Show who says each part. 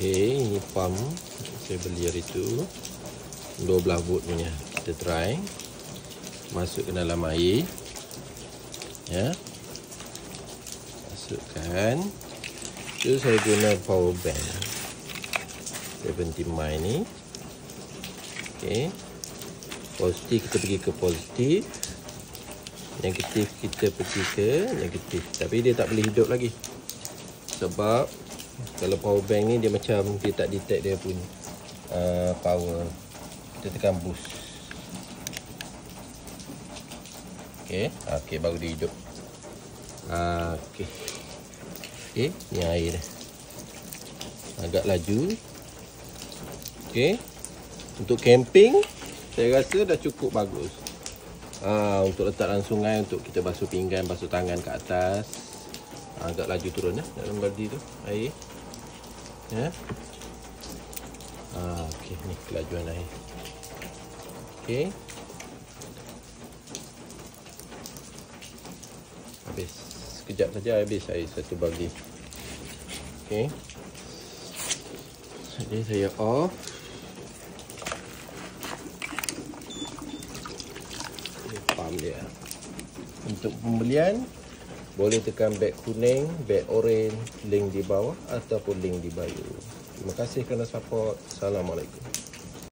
Speaker 1: Okay, ini pump saya beli hari tu 12 volt punya. Kita try masuk ke dalam air, ya, masukkan. Tu saya guna power bank 70 mile ni. Okay, positif kita pergi ke positif, negatif kita pergi ke negatif. Tapi dia tak boleh hidup lagi, sebab kalau power bank ni dia macam dia tak detect dia pun power. Kita tekan boost. Okey, baru dia hidup. Okey, ni air dia. Agak laju. Okey. Untuk camping saya rasa dah cukup bagus. Untuk letak dalam sungai untuk kita basuh pinggan, basuh tangan kat atas. Agak laju turun dalam baldi tu air. Ya. Okey, ni kelajuan air. Okey. Habis. Sekejap saja habis air satu baldi. Okey. Jadi saya off. Ini pump dia. Untuk pembelian boleh tekan beg kuning, beg oren, link di bawah ataupun link di bio. Terima kasih kerana support. Assalamualaikum.